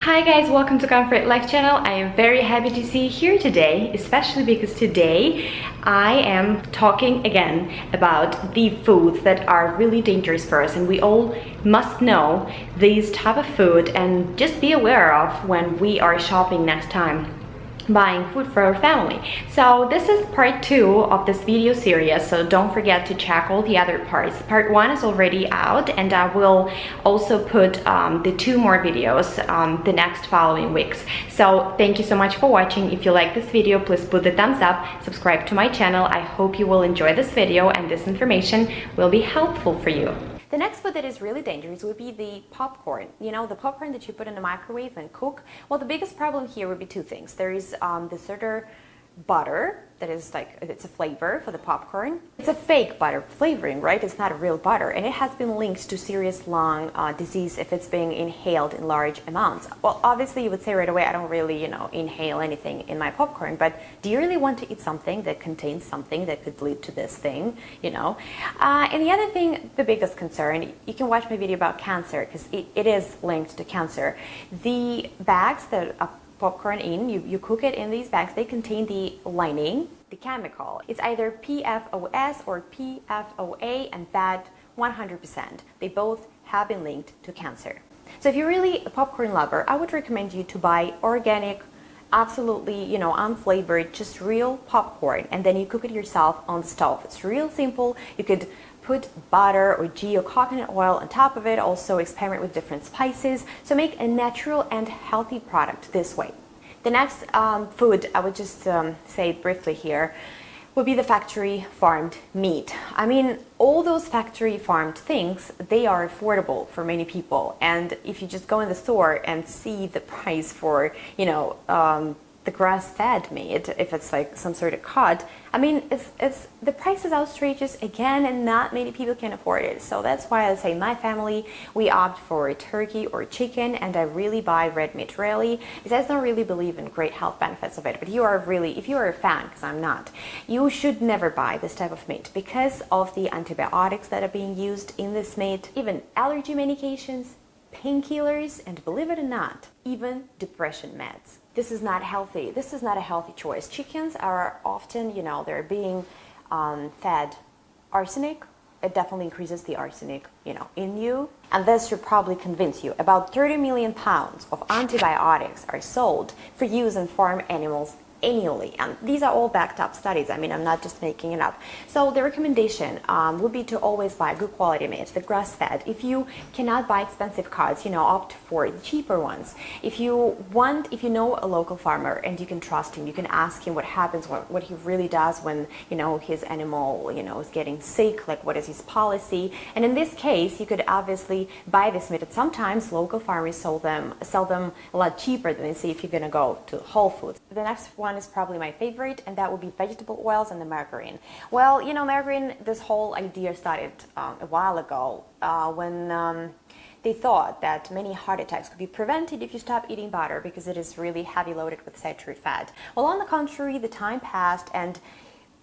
Hi guys, welcome to Comfort Life channel. I am very happy to see you here today, especially because today I am talking again about the foods that are really dangerous for us, and we all must know these type of food and just be aware of when we are shopping next time buying food for our family. So this is part 2 of this video series, so don't forget to check all the other parts. Part 1 is already out, and I will also put the 2 more videos the next following weeks. So thank you so much for watching. If you like this video, please put the thumbs up, subscribe to my channel. I hope you will enjoy this video and this information will be helpful for you. The next food that is really dangerous would be the popcorn. You know, the popcorn that you put in the microwave and cook. Well, the biggest problem here would be 2 things. There is the certain butter that is like, it's a flavor for the popcorn. It's a fake butter flavoring, right? It's not a real butter, and it has been linked to serious lung disease if it's being inhaled in large amounts. Well, obviously you would say right away, I don't really, inhale anything in my popcorn, but do you really want to eat something that contains something that could lead to this thing, And the other thing, the biggest concern, you can watch my video about cancer because it is linked to cancer. The bags that popcorn in, you cook it in these bags, they contain the lining, the chemical. It's either PFOS or PFOA, and that 100%. They both have been linked to cancer. So if you're really a popcorn lover, I would recommend you to buy organic, absolutely, unflavored, just real popcorn, and then you cook it yourself on the stove. It's real simple. You could put butter or ghee or coconut oil on top of it. Also experiment with different spices. So make a natural and healthy product this way. The next food, I would just say briefly here, would be the factory farmed meat. I mean, all those factory farmed things, they are affordable for many people. And if you just go in the store and see the price for, the grass-fed meat, if it's like some sort of cut, I mean, it's the price is outrageous again, and not many people can afford it. So that's why I say my family, we opt for turkey or chicken, and I really buy red meat rarely, because I don't really believe in great health benefits of it. But if you are a fan, because I'm not, you should never buy this type of meat because of the antibiotics that are being used in this meat, even allergy medications, painkillers, and believe it or not, even depression meds. This is not healthy. This is not a healthy choice. Chickens are often, they're being fed arsenic. It definitely increases the arsenic, in you. And this should probably convince you. About 30 million pounds of antibiotics are sold for use in farm animals annually, and these are all backed up studies. I mean, I'm not just making it up. So the recommendation would be to always buy good quality meat, the grass-fed. If you cannot buy expensive cuts, opt for the cheaper ones. If you know a local farmer and you can trust him, you can ask him what happens, what he really does when his animal is getting sick, like what is his policy. And in this case, you could obviously buy this meat. And sometimes local farmers sell them a lot cheaper than, say, if you're gonna go to Whole Foods. The next one is probably my favorite, and that would be vegetable oils and the margarine. Well, margarine, this whole idea started a while ago when they thought that many heart attacks could be prevented if you stop eating butter because it is really heavy loaded with saturated fat. Well, on the contrary, the time passed, and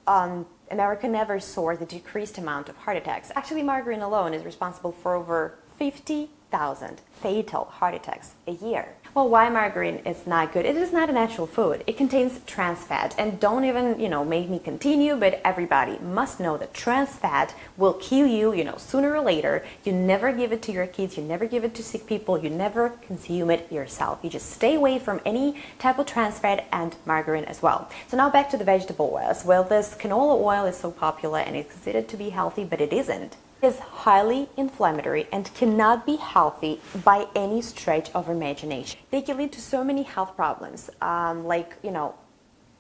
America never saw the decreased amount of heart attacks. Actually, margarine alone is responsible for over 50,000 fatal heart attacks a year. Well, why margarine is not good? It is not a natural food. It contains trans fat, and don't even, make me continue, but everybody must know that trans fat will kill you, sooner or later. You never give it to your kids, you never give it to sick people, you never consume it yourself. You just stay away from any type of trans fat and margarine as well. So now back to the vegetable oils. Well, this canola oil is so popular and it's considered to be healthy, but it isn't. Is highly inflammatory and cannot be healthy by any stretch of imagination. They can lead to so many health problems, like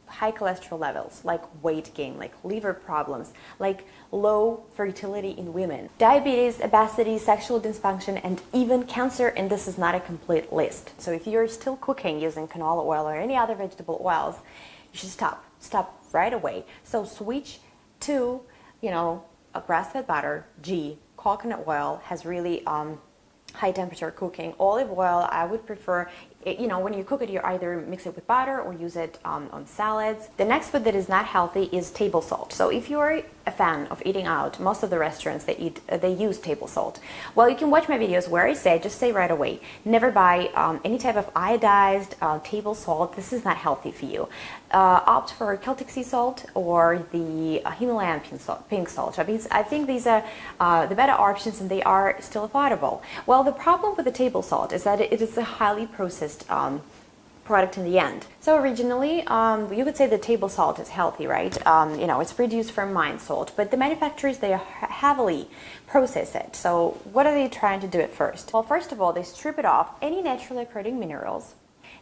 high cholesterol levels, like weight gain, like liver problems, like low fertility in women, diabetes, obesity, sexual dysfunction, and even cancer. And this is not a complete list. So if you're still cooking using canola oil or any other vegetable oils, you should stop right away. So switch to a grass-fed butter, ghee, coconut oil has really high temperature cooking. Olive oil, I would prefer When you cook it, you either mix it with butter or use it on salads. The next food that is not healthy is table salt. So if you're a fan of eating out, most of the restaurants they use table salt. Well, you can watch my videos where I just say right away, never buy any type of iodized table salt. This is not healthy for you. Opt for Celtic sea salt or the Himalayan pink salt. I think these are the better options, and they are still affordable. Well, the problem with the table salt is that it is a highly processed product in the end. So originally, you could say the table salt is healthy, right? It's produced from mine salt, but the manufacturers, they heavily process it. So what are they trying to do at first? Well, first of all, they strip it off any naturally occurring minerals.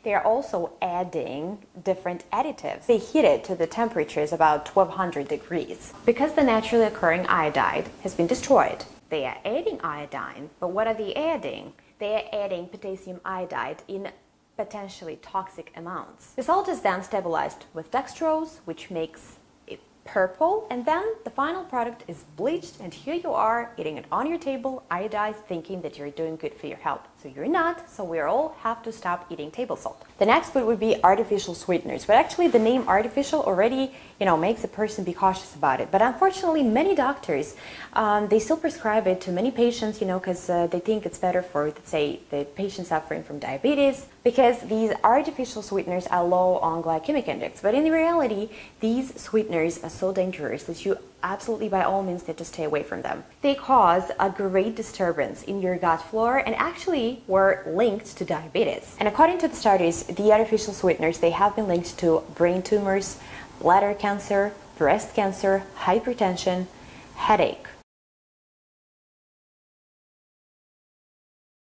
They are also adding different additives. They heat it to the temperatures about 1200 degrees. Because the naturally occurring iodide has been destroyed, they are adding iodine. But what are they adding? They are adding potassium iodide in potentially toxic amounts. The salt is then stabilized with dextrose, which makes it purple, and then the final product is bleached, and here you are eating it on your table, iodized, thinking that you're doing good for your health. So you're not, so we all have to stop eating table salt. The next food would be artificial sweeteners, but actually the name artificial already, makes a person be cautious about it. But unfortunately, many doctors, they still prescribe it to many patients, because they think it's better for, let's say, the patient suffering from diabetes, because these artificial sweeteners are low on glycemic index. But in reality, these sweeteners are so dangerous that you absolutely, by all means, need to stay away from them. They cause a great disturbance in your gut flora and actually were linked to diabetes. And according to the studies, the artificial sweeteners, they have been linked to brain tumors, bladder cancer, breast cancer, hypertension, headache,